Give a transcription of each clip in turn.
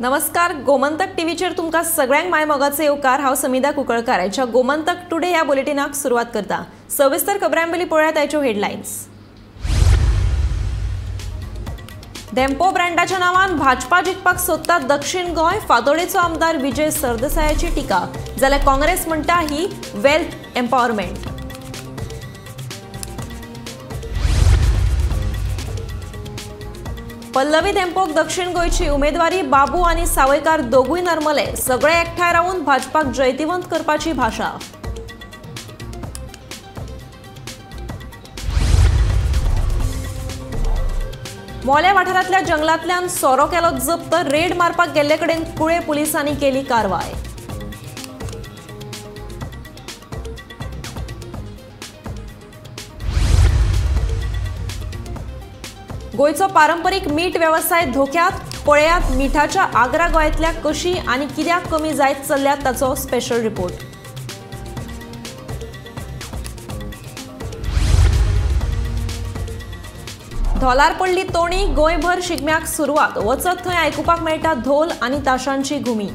नमस्कार, गोमंतक टीव्हीचेर तुमकां सगळ्यांक माय मोगाचे येवकार। हांव समिधा कुंकळकार। आयच्या गोमंतक टुडे ह्या बुलेटिनाक सुरवात करता। सविस्तर खबरांपयलीं पळयात आयच्यो हेडलायन्स। धेंपो ब्रँडाच्या नांवान भाजपा जिखपाक सोदता दक्षिण गोंय। फातोडेचो आमदार विजय सरदेसायाची टिका। जाल्यार काँग्रेस म्हणटा ही वेल्थ एम्पावरमेंट। पल्लवी धेंपोक दक्षिण गोंयची उमेदवारी। बाबू आनी सावयकार दोगूय नर्मले। सगळे एकठांय रावन भाजपाक जैतिवंत करपाची भाशा। मोले वाठारांतल्या जंगलांतल्यान सोरो केलो जप्त। रेड मारपाक गेल्ले कडेन कुळे पुलिसांनी केली कारवाय। गोयचो पारंपरीक मीठ वेवसाय धोक्यात। पळयात मिठाच्या आग्रा गोंयांतल्या कशी आनी कित्याक कमी जायत चल्ल्यात ताचो स्पेशल रिपोर्ट। धोलार पडली तोणी। गोंयभर शिगम्याक सुरवात। वचत थंय आयकुपाक मेळटा धोल आनी ताशांची घुमी।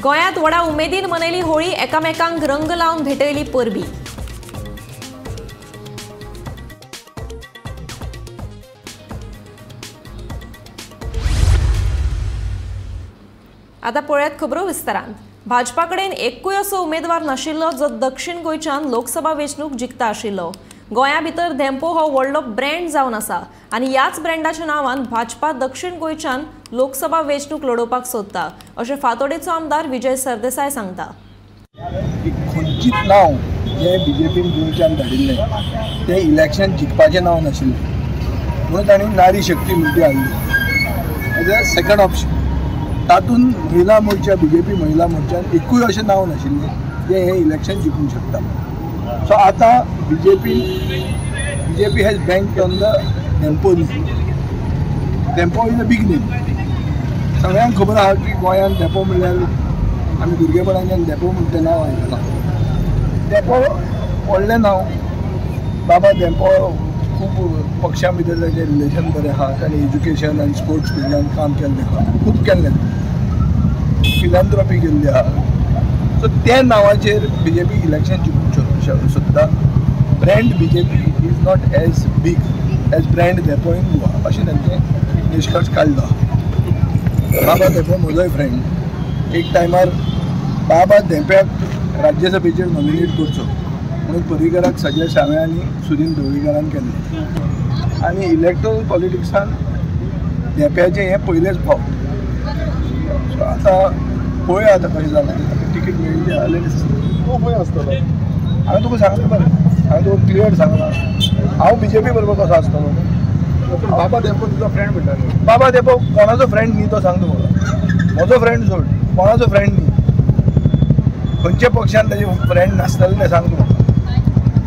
गोंयांत व्हडा उमेदीन मनयली होळी। एकामेकांक रंग लावन भेटयली परबी। आता पळयात खबरो विस्तारान। भाजपा कडेन एकूय असो उमेदवार नाशिल्लो जो दक्षिण गोंयच्यान लोकसभा वेंचणूक जिखता आशिल्लो। गोंया भितर धेंपो हो व्हडलो ब्रँड जावन आसा आनी ह्याच ब्रँडाच्या नांवान भाजपा दक्षिण गोंयच्यान लोकसभा वेंचणूक लडोवपाक सोदता, अशें फातोडेचो आमदार विजय सरदेसाय सांगता। खंयचीच नांव जे बीजेपीन गोंयच्यान धाडिल्लें तें इलेक्शन जिखपाचें नांव नाशिल्लें म्हणून तांणी नारी शक्ती म्हणटी हाडली एज अ सेकंड ऑप्शन। तातूंत महिला मोर्चा बीजेपी महिला मोर्चान एकूय अशें नांव नाशिल्लें जे हें इलेक्शन जिखूंक शकता। सो आतां BJP has banked on the Dempo name. Dempo is a big name. सगळ्यांक खबर आहा की गोंयांत धेंपो म्हणल्यार आमी भुरगेपणाच्यान धेंपो म्हणटा तें नांव आयकलां। धेंपो व्हडलें नांव। बाबा धेंपो खूब पक्षां भितर ताचें रिलेशन बरें आहा। ताणें एज्युकेशन आनी स्पोर्ट्स फिल्डान काम केल्लें आहा, खूब केल्लें। फिलॅन्थ्रॉपी केल्ली आहा। सो त्या नांवाचेर बीजेपी इलेक्शन जिखूंक सोदता। Brand BJP is not as big as brand Dempo in Goa अशें तांचें निश्कर्श काडलो। बाबा धेंपो म्हजोय फ्रेंड। एक टायमार बाबा धेंप्याक राज्यसभेचेर नॉमिनेट करचो म्हणून पर्रीकराक सजेस्ट हांवें आनी सुदीन ढवळीकरान केल्लें आनी इलेक्टोरल पॉलिटिक्सान धेंप्याचें हें पयलेंच फावट। सो आतां पळोवया आतां कशें जालें तें। टिकेट मेळिल्ली जाल्यार तो खंय आसतलो हांवें तुका सांगलें मरे। हांवें तुका क्लियर सांगलां हांव बीजेपी बरोबर कसो आसतलो। बाबा धेंपो तुजो फ्रेंड म्हणटालो। बाबा धेंपो कोणाचो फ्रेंड न्ही तो सांग तूं म्हाका। म्हजो फ्रेंड सोड, कोणाचो फ्रेंड न्ही। खंयच्या पक्षान ताजे फ्रेंड नासतले तें सांग तूं म्हाका।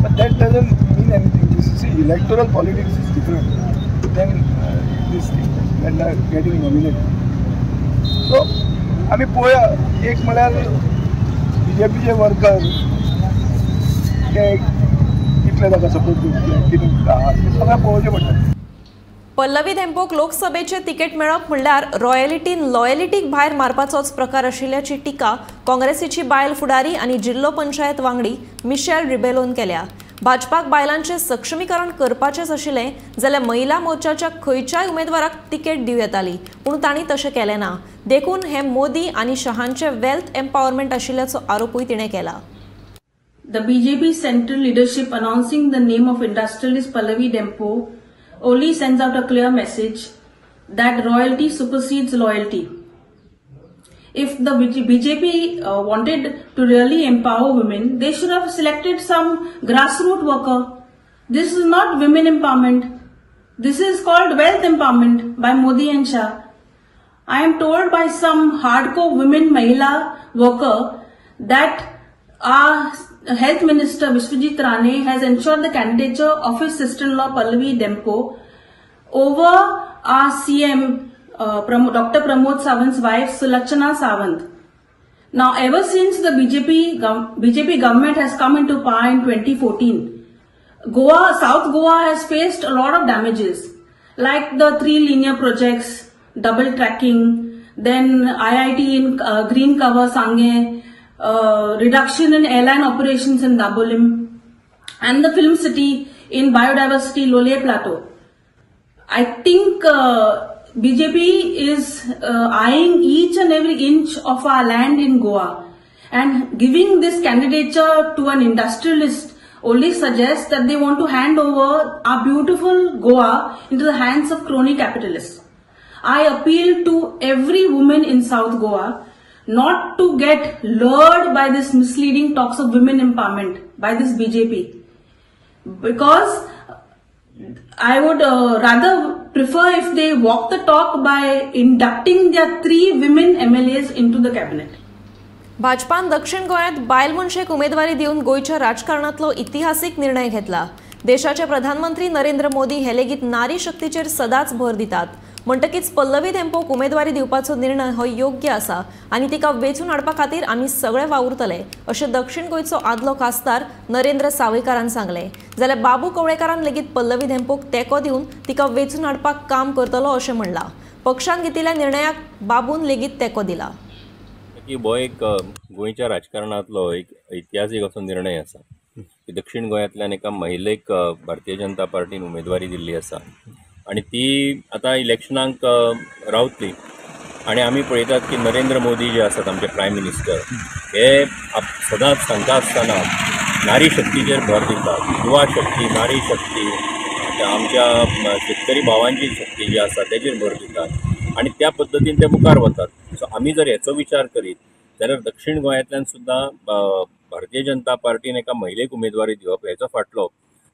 But that doesn't mean anything. This electoral politics is different than these thing that getting nominated. So आमी पळोवया। एक म्हळ्यार बीजेपीचे वर्कर ते कितले ताका सपोर्ट करतले कितें सगळें पळोवचें पडटा। पल्लवी धेंपोक लोकसभेचे तिकेट मेळप म्हणल्यार रॉयल्टीन लॉयल्टीक भायर मारपाचोच प्रकार आशिल्ल्याची टिका काँग्रेसीची बायल फुडारी आनी जिल्लो पंचायत वांगडी मिशेल रिबेलोन केल्या। भाजपाक बायलांचें सक्षमीकरण करपाचेंच आशिल्लें जाल्यार महिला मोर्चाच्या खंयच्याय उमेदवाराक तिकेट दिवं येताली, पूण तांणी तशें केलें ना। देखून हें मोदी आनी शहांचें वेल्थ एम्पावरमेंट आशिल्ल्याचो आरोपूय तिणें केला। The BJP central leadership announcing the name of industrialist Pallavi Dhempo only sends out a clear message that royalty supersedes loyalty. If the BJP wanted to really empower women, they should have selected some grassroots worker. This is not women empowerment. This is called wealth empowerment by Modi and Shah. I am told by some hardcore women Mahila worker that our Health Minister Vishwajit Rane has ensured the candidature of his sister-in-law Pallavi Dhempo over our CM Dr. Pramod Sawant's wife Sulakshana Sawant. Now, ever since the BJP government has come into power in 2014, South Goa has faced a lot of damages, like the 3 linear projects, double tracking, then IIT in green cover Sangye, reduction in airline operations in Dabolim, and the film city in biodiversity Lole Plateau. I think BJP is eyeing each and every inch of our land in Goa, and giving this candidature to an industrialist only suggests that they want to hand over our beautiful Goa into the hands of crony capitalists. I appeal to every woman in South Goa not to get lured by this misleading talks of women empowerment by this BJP, because I would rather prefer if they walk the talk by inducting their 3 women MLAs into the cabinet. भाजपान दक्षिण गोंयांत बायल मनशेक उमेदवारी दिवन गोयच्या राजकारणातलो इतिहासीक निर्णय घेतला. देशाचे प्रधानमंत्री नरेंद्र मोदी हे लेगीत नारी शक्तीचेर सदांच भर दितात. म्हणटकीच पल्लवी धेंपोक उमेदवारी दिवपाचो निर्णय हो योग्य आसा आनी तिका वेंचून हाडपा खातीर आमी सगळे वावुरतले अशें दक्षिण गोंयचो आदलो खासदार नरेंद्र सावयकारान सांगले. जाल्यार बाबू कवळेकारान लेगीत पल्लवी धेंपोक तेंको दिवन तिका वेंचून हाडपाक काम करतलो अशें म्हणलां. पक्षान घेतिल्ल्या निर्णयाक बाबून लेगीत तेंको दिला. हो एक गोंयच्या राजकारणातलो एक ऐतिहासीक असो निर्णय आसा की दक्षिण गोंयांतल्यान एका महिलेक भारतीय जनता पार्टीन उमेदवारी दिल्ली आसा आणि ती आता इलेक्शनाक रावतली. आणि आमी पळयतात की नरेंद्र मोदी जे आसात आमचे प्रायम मिनिस्टर हे सदांच सांगता आसतना नारी शक्तीचेर भर दितात. युवा शक्ती, नारी शक्ती, आमच्या शेतकरी भावांची शक्ती जी आसा तेजेर भर दितात आणि त्या पद्दतीन ते मुखार वतात. सो आमी जर हेचो विचार करीत जाल्यार दक्षिण गोंयांतल्यान सुद्दां भारतीय जनता पार्टीन एका महिलेक उमेदवारी दिवप हेचो फाटलो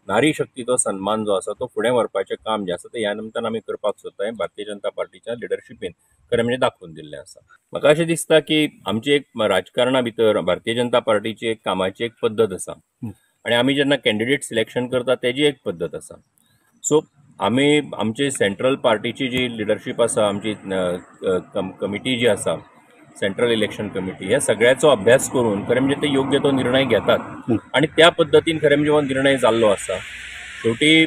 नारी शक्तीचो सन्मान जो आसा तो फुडें व्हरपाचें काम जें आसा तें ह्या निमतान आमी करपाक सोदता. हें भारतीय जनता पार्टीच्या लिडरशिपीन खरें म्हणजे दाखोवन दिल्लें आसा. म्हाका अशें दिसता की आमची एक राजकारणा भितर भारतीय जनता पार्टीची एक कामाची एक पद्दत आसा आणि आमी जेन्ना कॅन्डिडेट सिलेक्शन करता तेजी एक पद्दत आसा. सो आमी आमची सेंट्रल पार्टीची जी लिडरशीप आसा, आमची कमिटी जी आसा सेंट्रल इलेक्शन कमिटी, ह्या सगळ्याचो अभ्यास करून खरें म्हणजे ते योग्य तो निर्णय घेतात आणि त्या पद्दतीन खरें म्हणजे हो निर्णय जाल्लो आसा. शेवटी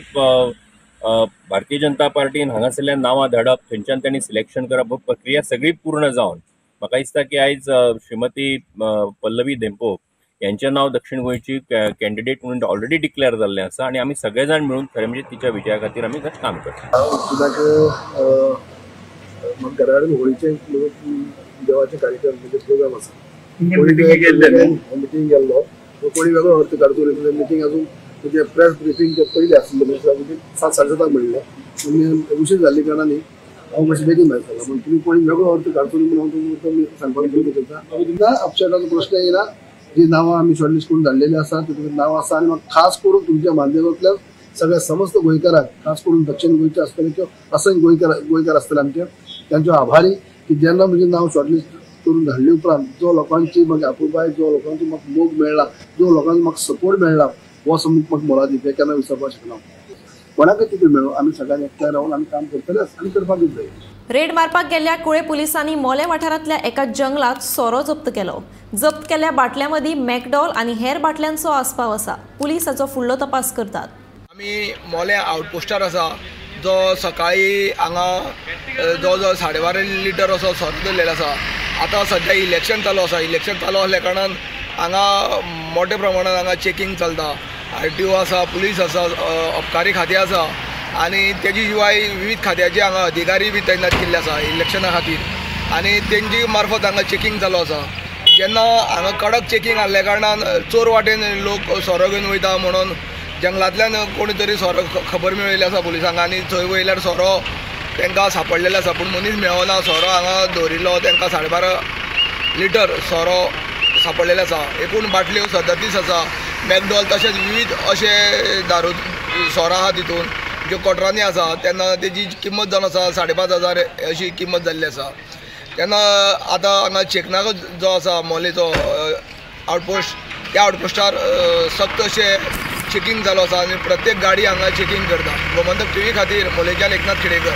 भारतीय जनता पार्टीन हांगासरल्यान नांवां धाडप, थंयच्यान तांणी सिलेक्शन करप, हो प्रक्रिया सगळी पूर्ण जावन म्हाका दिसता की आयज श्रीमती पल्लवी धेंपोक यांचें नांव दक्षिण गोंयची कॅन्डिडेट म्हणून ऑलरेडी डिक्लेअर जाल्लें आसा आणि आमी सगळे जाण मेळून खरें म्हणजे तिच्या विजया खातीर आमी काम करता. घरा कडेन होळीचे देवाचे कार्यक्रम म्हणजे प्रोग्राम आसा. मिटींग गेल्लो कोणी वेगळो अर्थ काडचो. मिटींग अजून म्हणजे प्रेस ब्रिफींग पयलीं आसलें म्हणजे 7:30 म्हणलें उशीर जाल्ले कारणान हांव मातशें बेगीन भायर सरलो. पूण तुमी कोणी वेगळो अर्थ काडचो म्हणून हांव तुमकां सांगपाक विनंती करता. तुमकां अपशेटाचो प्रश्न येयना. जी नांवां आमी शॉर्टलिस्ट करून धाडलेली आसा तितून नांव आसा आनी म्हाका खास करून तुमच्या माध्यमांतल्यान सगळ्या समस्त गोंयकारांक, खास करून दक्षिण गोंयचे आसतले किंवा असंख्य गोंयकार आसतले आमचे, त्यांचे आभारी की जेन्ना म्हजें नांव शॉर्टलिस्ट करून धाडले उपरांत जो लोकांची म्हाका आपुलबाय, जो लोकांचो म्हाका मोग मेळ्ळा, जो लोकांचो म्हाका सपोर्ट मेळ्ळा, हो समूक म्हाका मोलादीक. हे केन्ना विसरपाक शकना. कोणाकय कितें मेळो आमी सगळ्यांनी एकठांय रावन आमी काम करतले आनी करपाकूच जाय. रेड मारपाक गेल्ल्या कुळे पुलिसांनी मोले वाठारांतल्या एका जंगलात सोरो जप्त केलो. जप्त केल्ल्या बाटल्या मदीं मॅकडॉल आनी हेर बाटल्यांचो आस्पाव आसा. पुलीस हाचो फुडलो तपास करतात. आमी मोले आउटपोस्टार आसा जो सकाळी हांगा जवळ जवळ 12.5 लिटर असो सोरो दवरलेलो आसा. आतां सध्या इलेक्शन चालू आसा. इलेक्शन चालू आसल्या कारणान हांगा मोठ्या प्रमाणात हांगा चेकिंग चलता. RTO आसा, पुलीस आसा, अबकारी खातें आसा आनी तेजी शिवाय विविध खात्याचे हांगा अधिकारी बी तैनात केल्ले आसा इलेक्शना खातीर आनी तेंची मार्फत हांगा चेकिंग चालू आसा. जेन्ना हांगा कडक चेकिंग आसल्या कारणान चोर वाटेन लोक सोरो घेवन वयता म्हणून जंगलांतल्यान कोणी तरी सोरो खबर मेळयली आसा पुलिसांक आनी थंय वयल्यार सोरो तांकां सांपडलेलो आसा. पूण मनीस मेळना. सोरो हांगा दवरिल्लो तांकां 12.5 लिटर सोरो सांपडलेलो आसा. एकूण बाटल्यो 37 आसा. मॅकडॉल तशेंच विविध अशे दारू सोरो आहा तितून ज्यो कोटरांनी आसा. तेन्ना तेजी किंमत जावन आसा 5,500 अशी किंमत जाल्ली आसा. तेन्ना आतां हांगा चेकनाको जो आसा मोलेचो आउटपोस्ट, त्या आउटपोस्टार सक्त अशे चेकिंग चालू आसा आनी प्रत्येक गाडी हांगा चेकिंग करता. गोमंतक TV खातीर मोलेच्यान एकनाथ खेडेकर.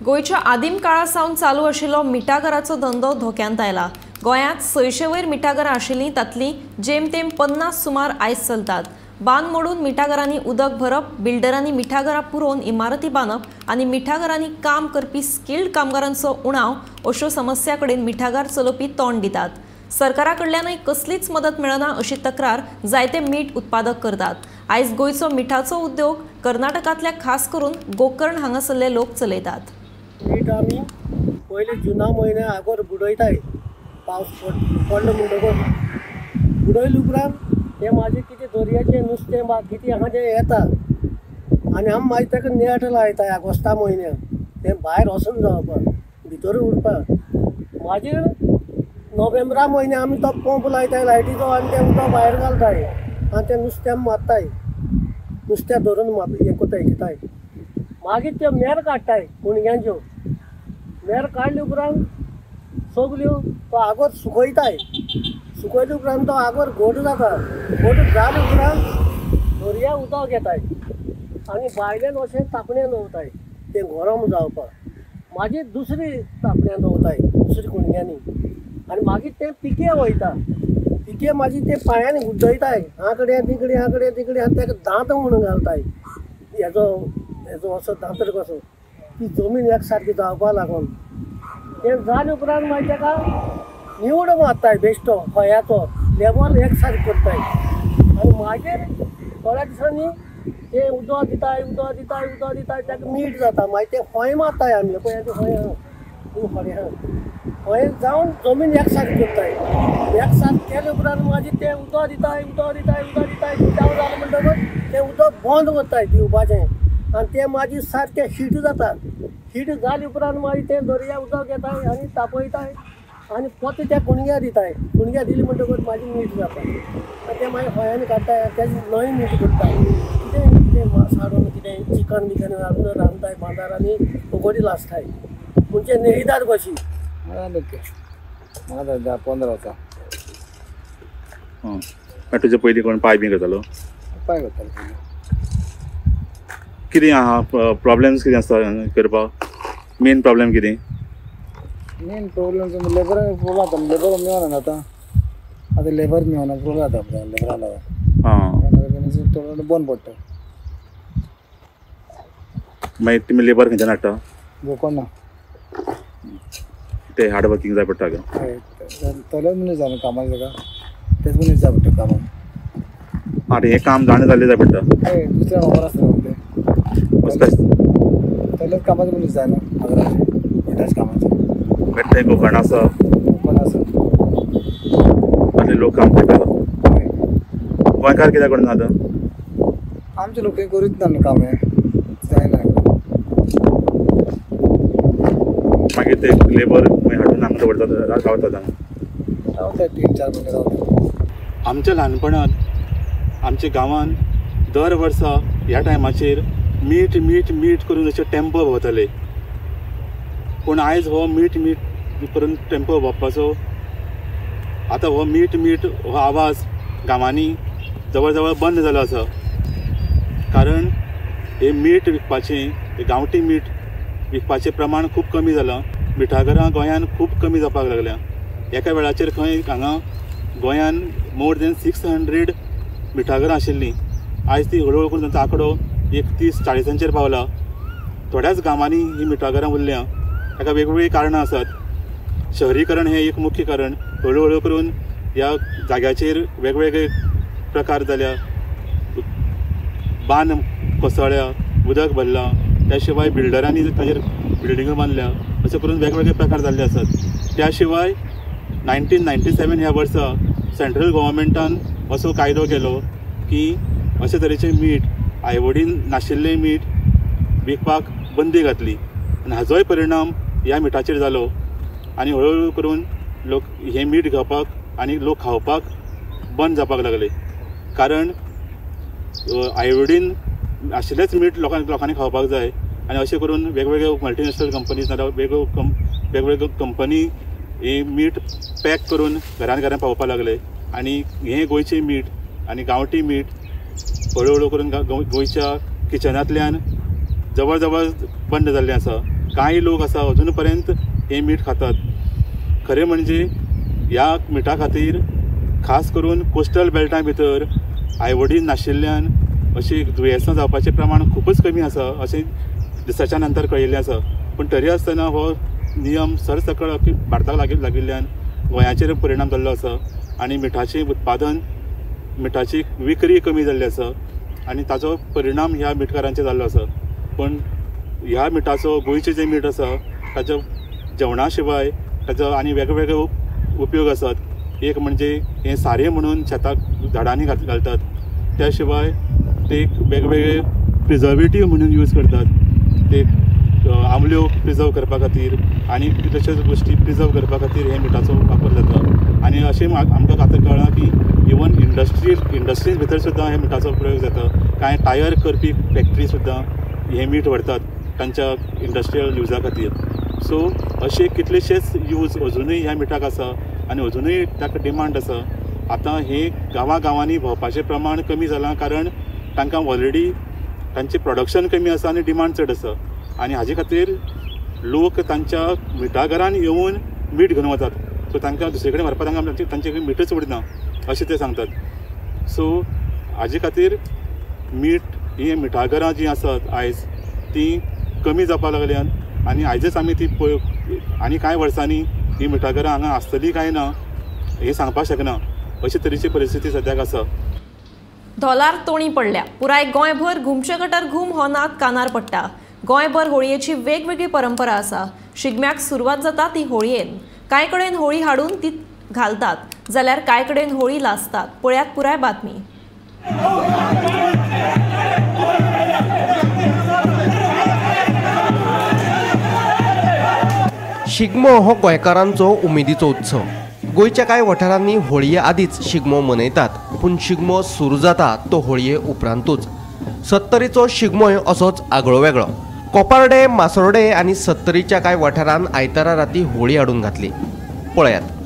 गोयच्या आदीम काळा सावन चालू आशिल्लो मिठागराचो धंदो धोक्यांत आयला. गोंयांत 600 वयर मिठागरां आशिल्लीं तातलीं जेमतेम 50 सुमार आयज चलतात. बांद मोडून मिठागरांनी उदक भरप, बिल्डरांनी मिठागरां पुरोवन इमारती बांदप आनी मिठागरांनी काम करपी स्किल्ड कामगारांचो उणाव अश्यो समस्या कडेन मिठागार चलोवपी तोंड दितात. सरकारा कडल्यानय कसलीच मदत मेळना अशी तक्रार जायते मीठ उत्पादक करतात. आयज गोंयचो मिठाचो उद्योग कर्नाटकांतल्या खास करून गोकर्ण हांगासरले लोक चलयतात. मीठ आमी पयले जुना म्हयन्या आगोर बुडयताय. पावस पडलो म्हणटकच बुडयले उपरांत हे म्हाजें कितें दर्याचें नुस्तें वा कितें आहा तें येता आनी आमी मागीर ताका नेट लायताय ऑगस्टा म्हयन्याक. तें भायर वचून जावपाक भितर उरपाक. मागीर नोव्हेंबरा म्हयन्याक आमी तो पंप लायताय लायटीचो आनी तें उदक भायर घालताय आनी तें नुस्तें आमी मारताय. नुस्तें धरून हें कोताय घेताय. मागीर त्यो मेर काडटाय कुणग्यांच्यो. मेर काडले उपरांत सगल्यो तो आगोर सुकयताय. सुकयले उपरांत तो आगोर घोट जाता. घोट जाले उपरांत दर्या उदक येताय आनी भायल्यान अशें तापण्यान दवरताय तें गरम जावपाक. मागीर दुसरी तापण्यान दवरताय दुसरी कुणग्यांनी आनी मागीर तें पिके वयता. पिके मागीर ते पांयांनी गुड्डयताय हा कडेन तिकडे हा कडेन तिकडे आनी ताका दांत म्हणून घालताय. हेजो असो दांतड कसो ती जमीन एक सारकी जावपा लागून. तें जाले उपरांत मागीर ताका निवड मारताय बेश्टो फळ्याचो लेवल एक सारकी करताय आनी मागीर थोड्या दिसांनी तें उदक दिताय ताका मीठ जाता. मागीर तें फळे मारताय आमी पळय तें फळे आहा फळे जावन जमीन एक सारकी करताय. एक सारकी केले उपरांत मागीर तें उदक दिताय जावन जालें म्हणटकच तें उदक बंद करताय दिवपाचें आनी तें मागीर सारकें हीट जाता. हीट जाले उपरांत मागीर तें दर्या उदक येताय आनी तापयताय आनी पोत त्या कुणग्या दिताय. कुणग्या दिली म्हणटकच मागीर मीठ जाता. आनी तें मागीर फळ्यांनी काडटाय तेजें नवें मीठ करताय. कितें मांस हाडून कितें चिकन बिकन हाडून रांदताय बांदारांनी उगडी लासताय म्हणजे नेईदार कशी. म्हाका 15 वर्सां. तुजे पयलीं कोण पाय बी करतालो? पाय करतालो. कितें आहा प्रॉब्लेम्स कितें आसता करपाक? मेन प्रॉब्लेम कितें? मेन प्रॉब्लेम लेबर जाता. लेबर मेळना आतां लेबर मेळना प्रॉब्लेम जाता लेबरान थोडो बंद पडटा. मागीर तुमी लेबर खंयच्यान हाडटा? गोकर्ण. ते हार्ड वर्किंग जाय पडटा गे. तोच मनीस जाय कामाक ताका तेच मनीस जाय पडटा कामाक. हें काम जाणें जाल्लें जाय पडटा. दुसऱ्या खबर आसता ते तोच कामाचो मनीस जाय न्हू आग्राचे कामाचो. ते गोकर्ण आसा आनी लोक काम करता. गोंयकार कित्याक करना आतां? आमचे लोक करीत ना काम हें जायना. मागीर ते लेबर हाडून हांगा दवरतात रावतात हांगा. रावतात 3-4 म्हयने रावतात. आमच्या ल्हानपणांत आमच्या गांवांत दर वर्सा ह्या टायमाचेर मीठ मीठ मीठ करून अशे टेम्पो भोंवताले. पूण आयज हो मीठ मीठ करून टेम्पो भोंवपाचो आतां हो मीठ मीठ हो आवाज गांवांनी जवळ जवळ बंद जालो आसा. कारण हे मीठ विकपाचें गांवठी मीठ विकपाचें प्रमाण खूब कमी जालां. मिठागरां गोंयांत खूब कमी जावपाक लागल्या. एका वेळाचेर खंय हांगा गोंयांत मोर दॅन 600 मिठागरां आशिल्लीं. आयज ती हळू करून तांचो आंकडो 30-40 पावला. थोड्याच गांवांनी ही मिठागरां उरल्या. ताका वेगवेगळीं कारणां आसात. शहरीकरण हें एक मुख्य कारण. हळू करून ह्या जाग्याचेर वेगवेगळे प्रकार जाल्या. बांद कोसळ्या, उदक भरलां. त्या शिवाय बिल्डरांनी ताचेर बिल्डिंगो बांदल्या. अशें करून वेगवेगळे प्रकार जाल्ले आसात. त्या शिवाय 1997 ह्या वर्सा सेंट्रल गव्हर्मेंटान असो कायदो केलो की अशे तरेचें मीठ आयवडीन नाशिल्लें मीठ विकपाक बंदी घातली. आनी हाजोय परिणाम ह्या मिठाचेर जालो. आनी हळू करून लोक हें मीठ घेवपाक आनी लोक खावपाक बंद जावपाक लागले. कारण आयोडीन आशिल्लेंच मीठ लोकांनी खावपाक जाय. आनी अशें करून वेगवेगळ्यो मल्टीनॅशनल कंपनीज नाजाल्यार वेगवेगळ्यो कंपनी ही मीठ पॅक करून घरान पावोवपाक लागले. आनी हें गोंयचें मीठ आनी गांवठी मीठ हळू करून गोंयच्या किचनांतल्यान जवळ जवळ बंद जाल्लें आसा. कांय लोक आसा अजून पर्यंत हें मीठ खातात. खरें म्हणजे ह्या मिठा खातीर खास करून कोस्टल बेल्टा भितर आईवडील नाशिल्ल्यान अशी दुयेंसां जावपाचें प्रमाण खूबच कमी आसा अशें दिसाच्या नंतर कळिल्लें आसा. पूण तरी आसतना हो नियम सरसकळ भारताक लागिल्ल्यान गोंयाचेर परिणाम जाल्लो आसा आनी मिठाचें उत्पादन मिठाची विक्री कमी जाल्ली आसा आनी ताचो परिणाम ह्या मिठकारांचेर जाल्लो आसा. पण ह्या मिठाचो गोंयचें जें मीठ आसा ताच्या जेवणा शिवाय ताचो आनी वेगवेगळे उपयोग आसात. एक म्हणजे हें सारें म्हणून शेताक झाडांनी घालतात. त्या शिवाय ते वेगवेगळे प्रिजर्वेटीव म्हणून यूज करतात. ते आमल्यो प्रिजर्व करपा खातीर आनी तशेंच गोश्टी प्रिजर्व करपा खातीर हे मिठाचो वापर जाता. आनी अशें आमकां आतां कळ्ळां की इवन इंडस्ट्रीज भितर सुद्दां हे मिठाचो प्रयोग जाता. कांय टायर करपी फॅक्टरी सुद्दां हे मीठ व्हरतात तांच्या इंडस्ट्रियल युजा खातीर. सो अशे कितलेशेच यूज अजुनूय ह्या मिठाक आसा आनी अजुनूय ताका डिमांड आसा. आतां हे गांवांनी भोंवपाचें प्रमाण कमी जालां कारण तांकां ऑलरेडी तांचें प्रोडक्शन कमी आसा आनी डिमांड चड आसा आनी हाजे खातीर लोक तांच्या मिठागरान येवन मीठ घेवन वतात. सो तांकां दुसरे कडेन व्हरपाक तांचे कडेन मिठूच उरना अशें ते सांगतात. सो हाजे खातीर मीठ ही मिठागरां जीं आसात आयज तीं कमी जावपाक लागल्यान आनी आयजच आमी ती आनी कांय वर्सांनी ही मिठागरां हांगा आसतली काय ना हें सांगपाक शकना अशे तरेची परिस्थिती सद्याक आसा. धोलार तोणी पडल्या. पुराय गोंयभर घुमचे कटर घुम हो नाद कानार पडटा. गोंयभर होळयेची वेगवेगळी परंपरा आसा. शिगम्याक सुरवात जाता ती होळयेन. कांय कडेन होळी हाडून ती घालतात जाल्यार कांय कडेन होळी लासतात. पळयात पुराय बातमी. शिगमो हो गोंयकारांचो उमेदीचो उत्सव. गोंयच्या कांय वाठारांनी होळये आदींच शिगमो मनयतात पूण शिगमो सुरू जाता तो होळये उपरांतूच. सत्तरीचो शिगमोय असोच आगळो वेगळो. कोपार्डे, मासोर्डे आनी सत्तरीच्या कांय वाठारांत आयतारा राती होळी हाडून घातली. पळयात.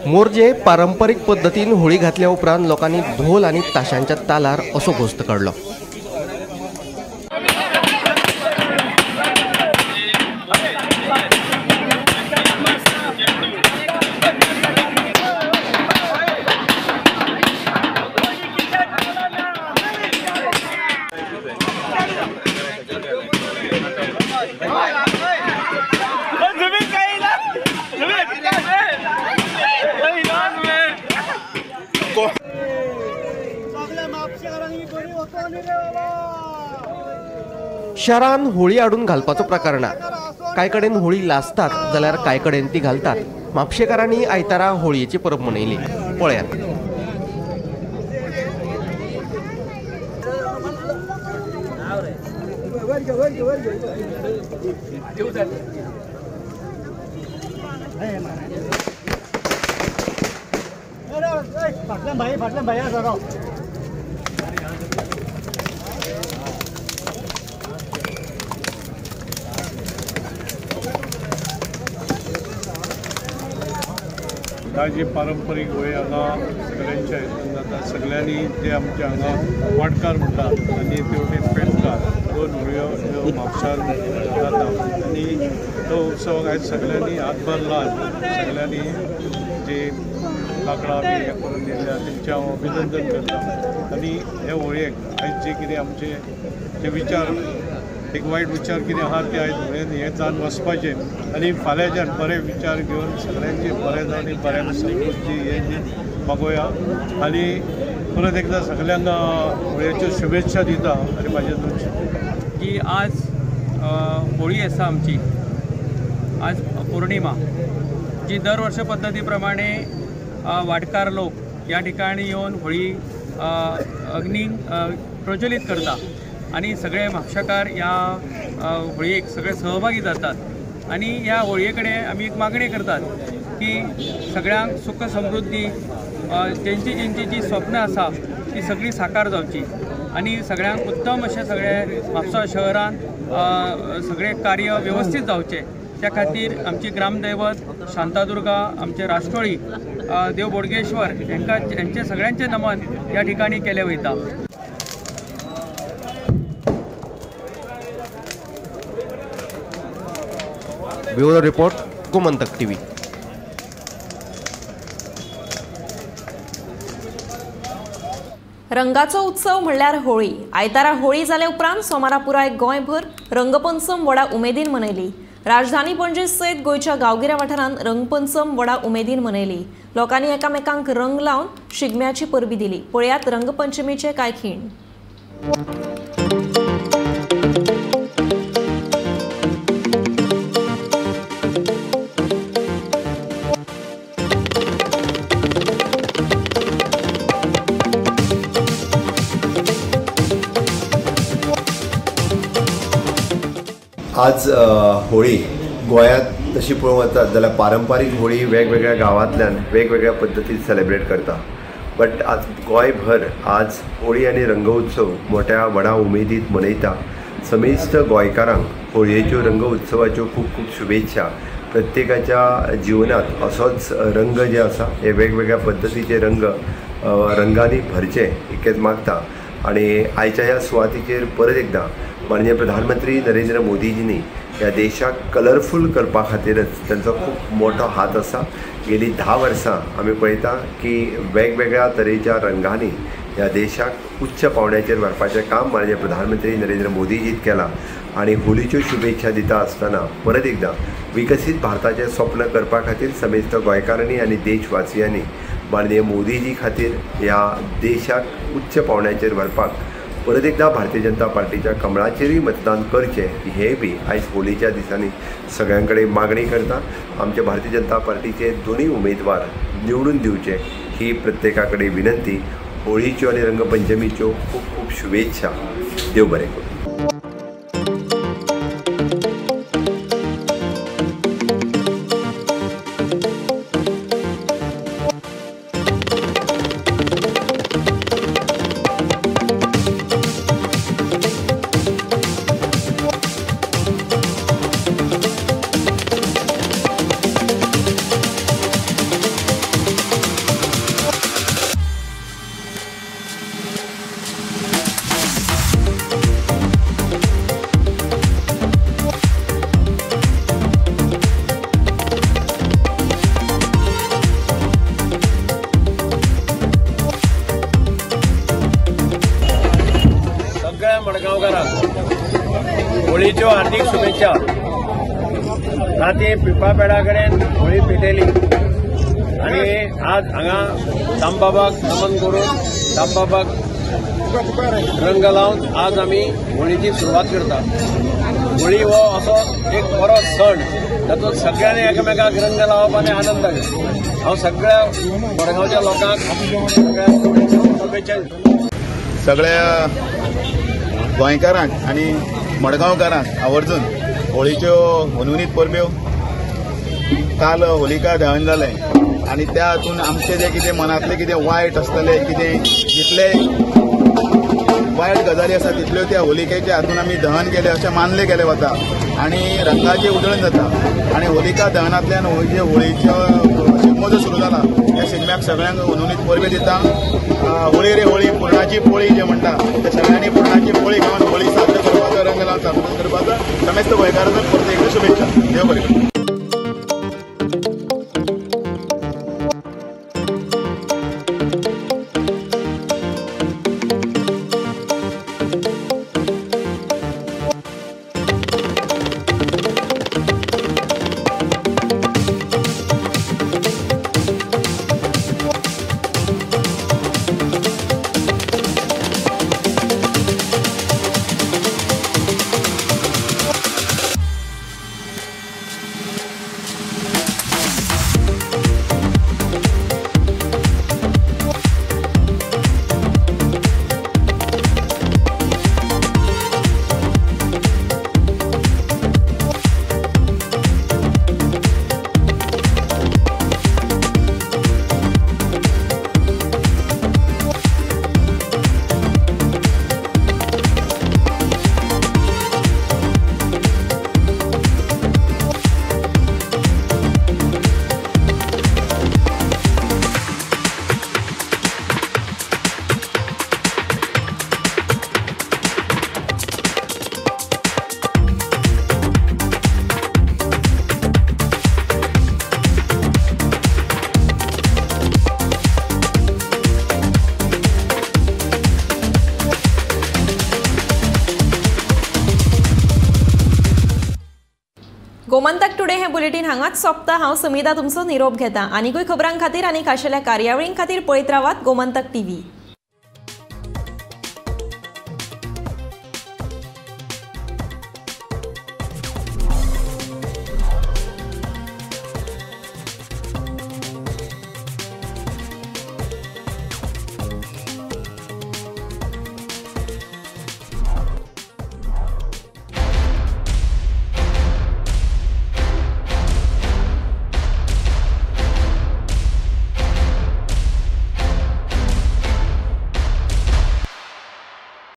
मोरजे पारंपरीक पद्धतीन होळी घातल्या उपरांत लोकांनी ढोल आनी ताशांच्या तालार असो घोस्त काडलो. शहरान होळी हाडून घालपाचो प्रकार ना. कांय कडेन होळी लासतात जाल्यार कांय कडेन ती घालतात. म्हापशेकारांनी आयतारा होळयेची परब मनयली. पळयात. ह्या जी पारंपरीक होळी हांगा सगळ्यांच्या हितून जाता. सगळ्यांनी जे आमचे हांगा वांटकार म्हणटात आनी तेवटेन पेटतात. दोन होळयो ह्यो म्हापशान जाता आनी तो उत्सव आयज सगळ्यांनी हातभार लावन सगळ्यांनी जे लाकडां बी हें करून दिल्या तेंचें हांव अभिनंदन करता. आनी हे होळयेक आयज जे कितें आमचे जे विचार एक वायट विचार कितें आहा ते आयज होळयेन हें जावन वचपाचें आनी फाल्यांच्यान बरे विचार घेवन सगळ्यांची बरें जावन एक बऱ्यान समृद्धी हें जी मागोया. आनी परत एकदां सगळ्यांक होळयेच्यो शुभेच्छा दिता आनी म्हाजे दोन शब्द की आज होळी आसा आमची. आज पौर्णिमा जी दरवर्ष पद्धतीप्रमाणे वाडकार लोक या ठिकाणी येऊन होळी अग्नी प्रज्वलित करतात आणि सगळे म्हापशाकार या होळयेक सगळे सहभागी जातात आणि ह्या होळयेकडे आम्ही एक मागणी करतात की सगळ्यांक सुख समृद्धी ज्यांची जी स्वप्न आसा ती सगळी साकार जावची आणि सगळ्यांक उत्तम अशें सगळे म्हापसा शहरान सगळे कार्य व्यवस्थित जावचे त्या खातीर आमची ग्रामदैवत शांतादुर्गा आमचे राष्ट्रोळी देव बोडगेश्वर यांचे सगळ्यांचे नमन या ठिकाणी केले वयता. Bureau report Gomantak TV. रंगाचो उत्सव म्हणल्यार होळी. आयतारा होळी जाले उपरांत सोमारा पुराय गोंयभर रंगपंचम व्हडा उमेदीन मनयली. राजधानी पणजे सयत गोंयच्या गांवगिऱ्या वाठारांत रंगपंचम व्हडा उमेदीन मनयली. लोकांनी एकामेकांक रंग लावन शिगम्याची परबी दिली. पळयात रंगपंचमीचे कांय खीण. आज होळी गोंयांत तशी पळोवंक वचत जाल्यार पारंपारीक होळी वेगवेगळ्या गांवांतल्यान वेगवेगळ्या पद्दतीन सेलेब्रेट करता. बट आज गोंयभर आज होळी आनी रंग उत्सव मोठ्या व्हडा उमेदीत मनयता. समेस्त गोंयकारांक होळयेच्यो रंग उत्सवाच्यो खूब खूब शुभेच्छा. प्रत्येकाच्या जिवनात असोच रंग जे आसा हे वेगवेगळ्या पद्दतीचे रंगांनी भरचे इतकेंच मागता. आणि आयच्या ह्या सुवातीचेर परत एकदां माननीय प्रधानमंत्री नरेंद्र मोदीजींनी ह्या देशाक कलरफूल करपा खातीरच तांचो खूब मोठो हात आसा. गेली 10 वर्सां आमी पळयता की वेगवेगळ्या तरेच्या रंगांनी ह्या देशाक उच्च पावंड्याचेर व्हरपाचें काम माननीय प्रधानमंत्री नरेंद्र मोदीजीन केलां. आणि होळीच्यो शुभेच्छा दिता आसतना परत एकदां विकसीत भारताचें स्वप्न करपा खातीर समेस्त गोंयकारांनी आनी देशवासियांनी माननीय मोदीजी खातीर ह्या देशाक उच्च पावंड्याचेर व्हरपाक परत एकदा भारतीय जनता पार्टीच्या कमळाचेरय मतदान करचें हे बी आयज होळीच्या दिसांनी सगळ्यां कडेन मागणी करता. आमचे भारतीय जनता पार्टीचे दोनूय उमेदवार निवडून दिवचे ही प्रत्येका कडेन विनंती. होळीच्यो आनी रंगपंचमीच्यो खूब खूब शुभेच्छा. देव बरें करूं. होळीच्यो हार्दिक शुभेच्छा. राती पिळपापेडा कडेन होळी पेटयली आनी आज हांगा दामबाबाक नमन करून दामबाबाक रंग लावन आज आमी होळीची सुरवात करता. होळी हो असो एक बरो सण तातूंत सगळ्यांनी एकामेकाक रंग लावप आनी आनंद घेवप. हांव सगळ्या मडगांवच्या लोकांक शुभेच्छा दिता. सगळ्या गोंयकारांक आनी मडगांवकारांक आवर्जून होळीच्यो मनोनीत परब्यो. काल होलिका दहन जालें आनी त्या हातून आमचे जे कितें मनांतले कितें वायट आसतले कितें जितले वायट गजाली आसा तितल्यो त्या होलिकेच्या हातून आमी दहन केले अशें मानले गेले वता आनी रंगाची उधळण जाता. आनी होलिका दहनांतल्यान जे होळीचो शिगमो जो सुरू जाला त्या शिगम्याक सगळ्यांक मनोनीत परबे दिता. होळी रे होळी पुरणाची पोळी जे म्हणटा ते सगळ्यांनी पुरणाची पोळी घेवन होळी साजरो करपाचो रंग लावन साजरो करपाचो समेस्त गोंयकारांक परत एकदा शुभेच्छा. देव बरें करूं. गोमंतक टुडे हे बुलेटिन हांगाच सोंपता। हांव समिता तुमचो निरोप घेता। आनीकूय खबरां खातीर आनी खाशेल्या कार्यावळीं खातीर पळयत रावात गोमंतक टीव्ही।